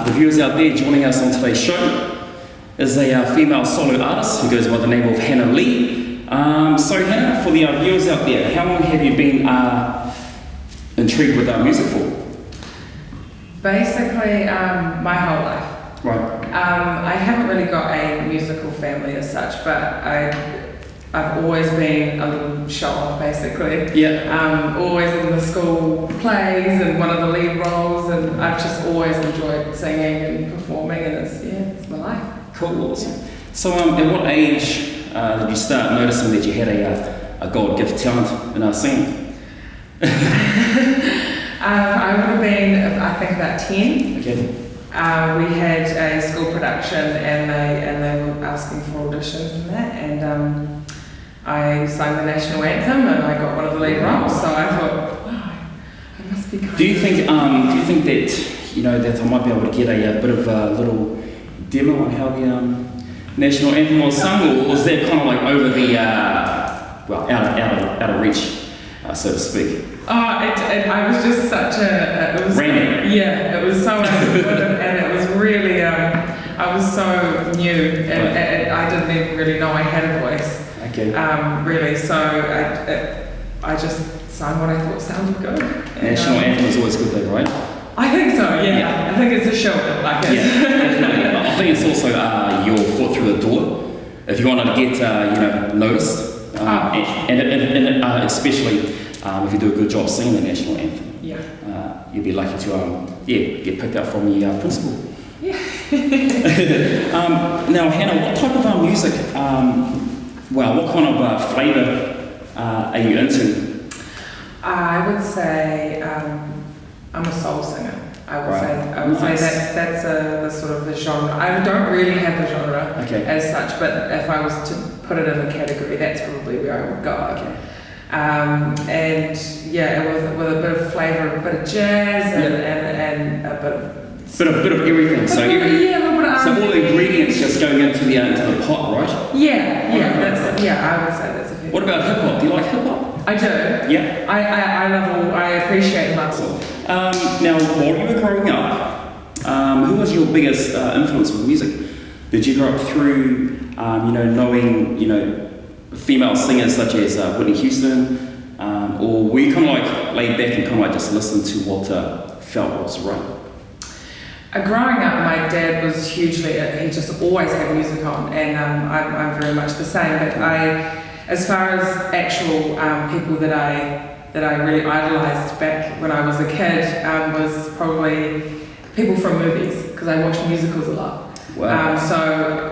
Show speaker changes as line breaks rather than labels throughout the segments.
For the viewers out there, joining us on today's show is a female solo artist who goes by the name of Hannah Leigh. So Hannah, for the viewers out there, how long have you been intrigued with music for?
Basically, my whole life.
Right.
I haven't really got a musical family as such, but I've always been a little show-off, basically.
Yeah.
Always in the school plays and one of the lead roles, and I've just always enjoyed singing and performing, and it's my life.
Cool, awesome. So at what age did you start noticing that you had a God-gift talent in singing?
I would have been, I think, about 10.
Okay.
We had a school production, and they were asking for auditions and that, and I sang the national anthem, and I got one of the lead roles. So I thought, wow, I must be good.
Do you think that that I might be able to get a bit of a little demo on how the national anthem was sung, or was that kind of like over the out of reach, so to speak?
I was just such a. It was
random.
Yeah, it was so unimportant, and it was really. I was so new, and I didn't even really know I had a voice.
Okay.
Really, so I just sang what I thought sounded good.
National anthem is always good, though, right?
I think so. Yeah. I think it's a show. Like it.
Yeah, definitely. I think it's also your foot through the door. If you wanted to get noticed, and especially if you do a good job singing the national anthem, you'd be lucky to get picked up from the principal.
Yeah.
Now, Hannah, what type of music? What kind of flavour are you into?
I would say I'm a soul singer. I would say that's the sort of the genre. I don't really have a genre as such, but if I was to put it in a category, that's probably where I would go.
Okay.
And with a bit of flavour, a bit of jazz, and a bit of
bit of everything. So
a little bit of
so all the ingredients just going into the pot, right?
Yeah. I would say that's a fair.
What about hip hop? Do you like hip hop?
I do.
Yeah.
I appreciate love.
Now, while you were growing up, who was your biggest influence with music? Did you grow up through, knowing, female singers such as Whitney Houston, or were you kind of like laid back and kind of like just listened to what felt was right?
Growing up, my dad was hugely, he just always had music on, and I'm very much the same, but as far as actual people that I really idolised back when I was a kid was probably people from movies, because I watched musicals a lot.
Wow.
So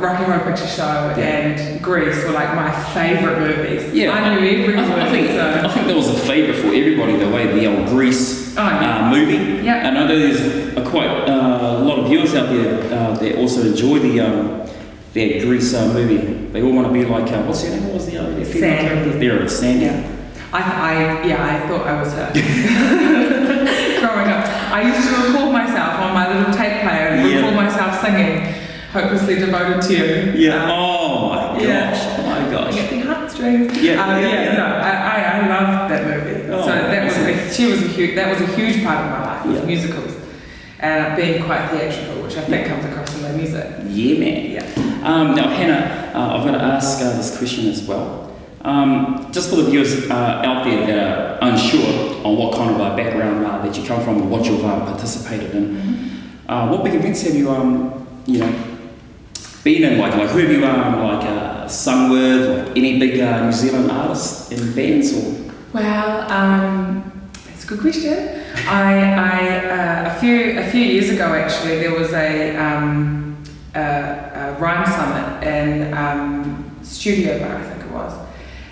Rock and Roll Picture Show and Grease were like my favourite movies.
Yeah,
I knew every word.
I think that was a favourite for everybody, the old Grease movie.
Yeah.
And I know there's quite a lot of viewers out there that also enjoy the Grease movie. They all want to be like, what's her name? What was the female character? There, Sandy.
Yeah. I thought I was her. Growing up, I used to record myself on my little tape player and record myself singing "Hopelessly Devoted to You."
Yeah. Oh my gosh. Oh my gosh.
Get the heartstrings. I loved that movie.
Oh,
so that was a huge part of my life. Was musicals. Being quite theatrical, which I think comes across in my music.
Yeah, man.
Yeah.
Now, Hannah, I've got to ask this question as well. Just for the viewers out there that are unsure on what kind of background that you come from and what you've participated in, what big events have you been in? Like who have you sung with? Like any big New Zealand artists in bands or?
Well, that's a good question. A few years ago, actually, there was a rhyme summit in Studio Bar, I think it was,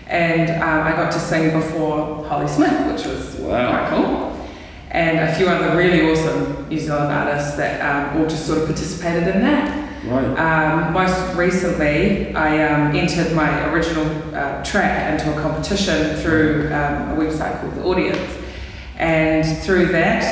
and I got to sing before Holly Smith, which was quite cool, and a few other really awesome New Zealand artists that all just sort of participated in that.
Right.
Most recently, I entered my original track into a competition through a website called The Audience. And through that,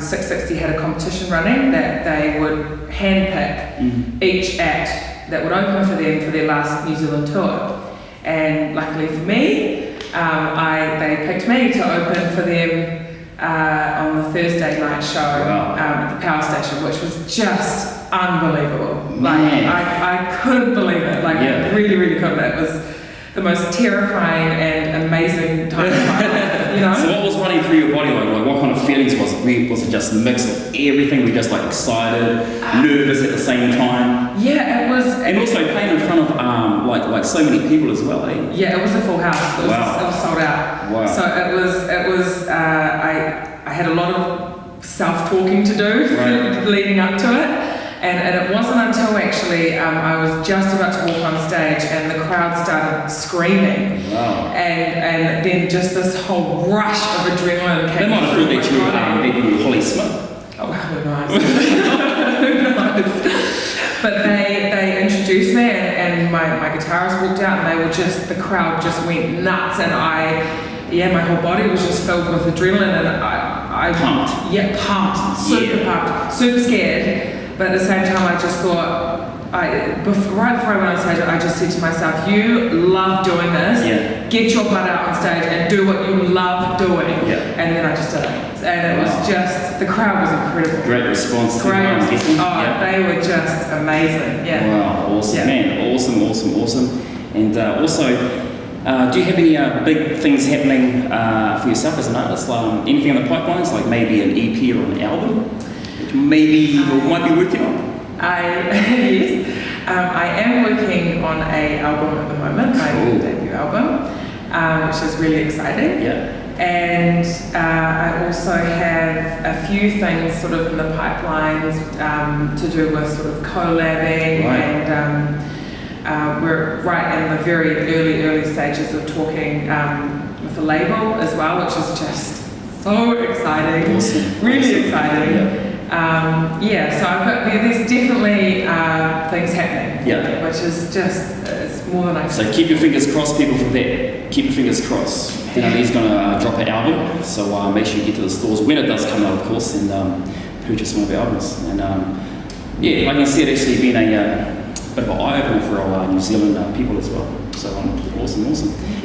660 had a competition running that they would handpick each act that would open for them for their last New Zealand tour. And luckily for me, they picked me to open for them on the Thursday night show at the power station, which was just unbelievable.
Man.
Like I couldn't believe it. Like I really, really couldn't. It was the most terrifying and amazing time of my life, you know?
So what was running through your body? Like what kind of feelings was it? Was it just a mix of everything? Were you just like excited, nervous at the same time?
Yeah, it was.
And also playing in front of like so many people as well, eh?
Yeah, it was a full house. It was sold out.
Wow.
So it was. I had a lot of self-talking to do leading up to it. And it wasn't until actually I was just about to walk on stage and the crowd started screaming.
Wow.
And then just this whole rush of adrenaline came.
They might have thought that you were Holly Smith.
Oh, who knows? Who knows? But they introduced me and my guitarist walked out and they were just, the crowd just went nuts and my whole body was just filled with adrenaline and I
pumped.
Yeah, pumped. Super pumped. Super scared. But at the same time, I just thought, right before I went on stage, I just said to myself, you love doing this, get your butt out on stage and do what you love doing. And then I just did it. And it was just, the crowd was incredible.
Great response.
Great response. They were just amazing.
Wow, awesome. Man, awesome. And also, do you have any big things happening for yourself as an artist? Anything in the pipelines, like maybe an EP or an album? Maybe you might be working on?
Yes. I am working on an album at the moment, my debut album, which is really exciting. And I also have a few things sort of in the pipelines to do with sort of collabing and we're right in the very early stages of talking with a label as well, which is just so exciting.
Awesome.
Really exciting. So I've got, there's definitely things happening, which is just, it's more than I can.
So keep your fingers crossed, people, for that. Keep your fingers crossed. Hannah Leigh's going to drop an album, so make sure you get to the stores when it does come out, of course, and purchase one of the albums. And like I said, actually been a bit of an eye-opener for our New Zealand people as well. So awesome.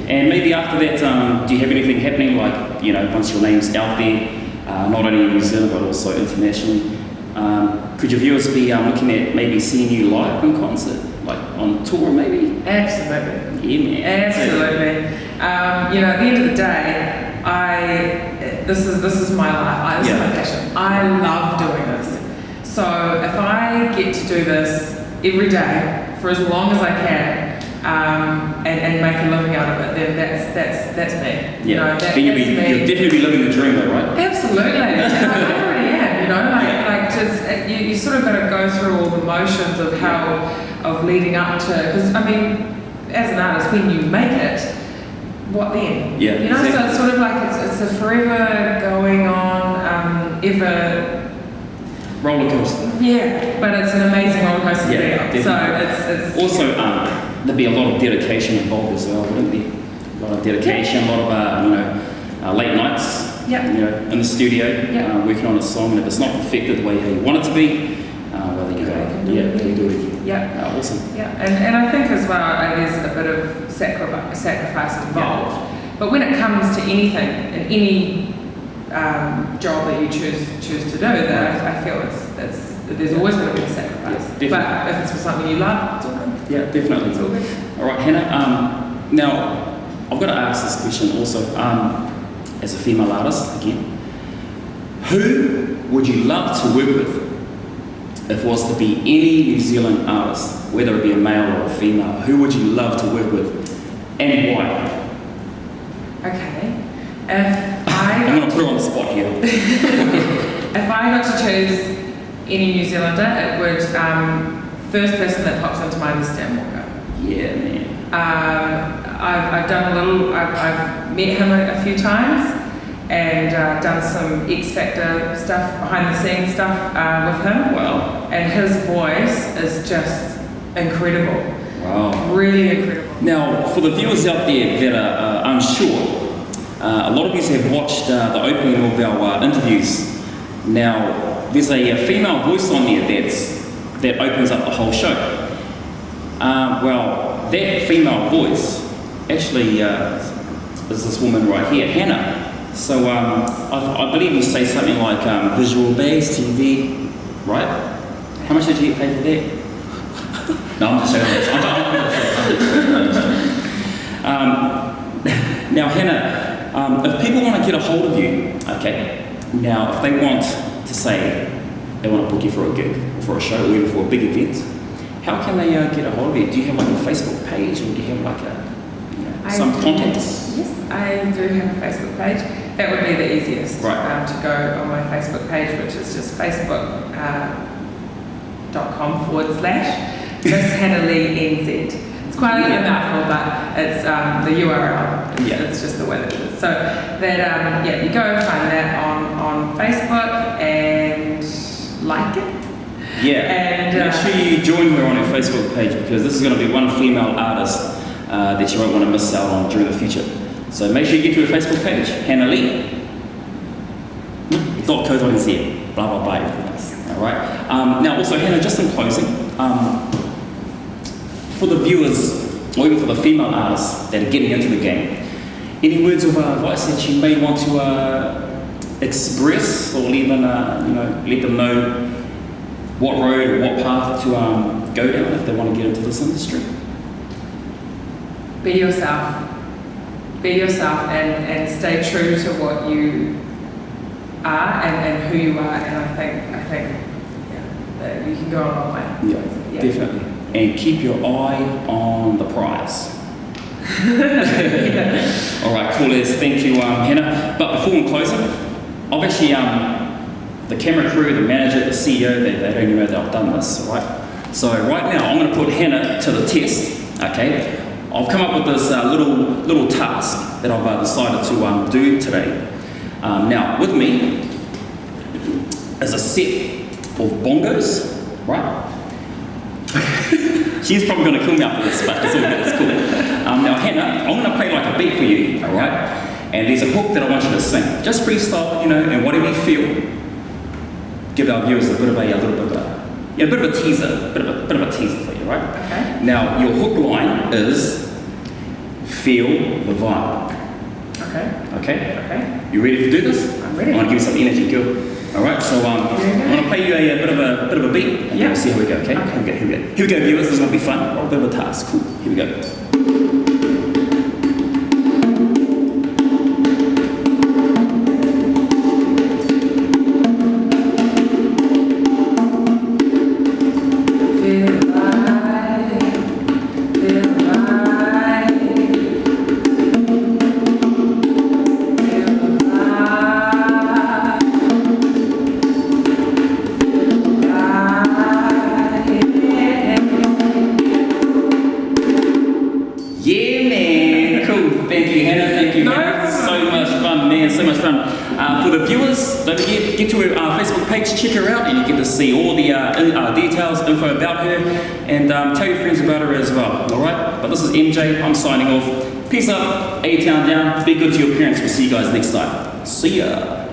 And maybe after that, do you have anything happening, like, once your name's out there, not only in New Zealand but also internationally? Could your viewers be looking at maybe seeing you live in concert, like on tour maybe?
Absolutely.
Yeah, man.
Absolutely. At the end of the day, this is my life. This is my passion. I love doing this. So if I get to do this every day for as long as I can, and make a living out of it, then that's me.
You'll definitely be living the dream though, right?
Absolutely. I already am, you sort of got to go through all the motions of of leading up to, because I mean, as an artist, when you make it, what then?
Exactly.
So it's sort of like it's a forever going on, ever
roller coaster.
But it's an amazing roller coaster to be on. So it's
also there'd be a lot of dedication involved as well, wouldn't there? A lot of dedication, a lot of late nights, in the studio, working on a song, and if it's not perfected the way how you want it to be, well, then you can do it again. Awesome.
And I think as well, there's a bit of sacrifice involved. But when it comes to anything, in any job that you choose to do, that I feel there's always going to be a sacrifice. But if it's for something you love, it's all good.
Yeah, definitely.
It's all good.
All right, Hannah. Now, I've got to ask this question also. As a female artist, again, who would you love to work with if it was to be any New Zealand artist, whether it be a male or a female? Who would you love to work with, and why?
Okay.
I'm going to put her on the spot here.
If I got to choose any New Zealander, it would, first person that pops into mind is Stan Walker.
Yeah, man.
I've done I've met him a few times and done some X Factor stuff, behind the scenes stuff with him.
Wow.
And his voice is just incredible.
Wow.
Really incredible.
Now, for the viewers out there that are unsure, a lot of you have watched the opening of our interviews. Now, there's a female voice on there that opens up the whole show. That female voice actually is this woman right here, Hannah. So I believe you say something like visual based TV, right? How much did you get paid for that? No, I'm just saying this. Now, Hannah, if people want to get a hold of you, okay, now if they want to say they want to book you for a gig, or for a show, or even for a big event, how can they get a hold of you? Do you have like a Facebook page, or do you have like some contacts?
Yes, I do have a Facebook page. That would be the easiest,
right.
To go on my Facebook page, which is just facebook.com/ Miss Hannah Leigh NZ. It's quite a mouthful, but it's the URL. It's just the way that it is. So that you go find that on Facebook and like it.
Yeah.
And
make sure you join her on her Facebook page, because this is going to be one female artist that you won't want to miss out on during the future. So make sure you get to her Facebook page, Hannah Leigh. .co.nz, blah blah blah, everything else. All right. Now, also, Hannah, just in closing, for the viewers, or even for the female artists that are getting into the game, any words of advice that you may want to express, or even let them know what road or what path to go down if they want to get into this industry?
Be yourself. Be yourself and stay true to what you are and who you are. And I think that you can go a long way.
Yeah, definitely. And keep your eye on the prize. All right, cool. Thank you, Hannah. But before I'm closing, obviously, the camera crew, the manager, the CEO, they don't even know that I've done this, all right? So right now, I'm going to put Hannah to the test, okay? I've come up with this little task that I've decided to do today. Now, with me is a set of bongos, right? She's probably going to kill me after this, but it's all good, it's cool. Now, Hannah, I'm going to play like a beat for you, all right? And there's a hook that I want you to sing. Just freestyle, and whatever you feel. Give our viewers a bit of a teaser, bit of a teaser for you, right?
Okay.
Now, your hook line is feel the vibe.
Okay.
Okay? You ready to do this?
I'm ready.
I want to give you some energy, girl. All right. So I'm going to play you a bit of a beat, and we'll see how we go. Okay?
Okay.
Here we go, viewers. This is going to be fun. A bit of a task. Cool. Here we go. For the viewers, don't forget, get to her Facebook page, check her out, and you get to see all the details, info about her, and tell your friends about her as well, alright? But this is MJ, I'm signing off. Peace out, A-Town down, be good to your parents, we'll see you guys next time. See ya!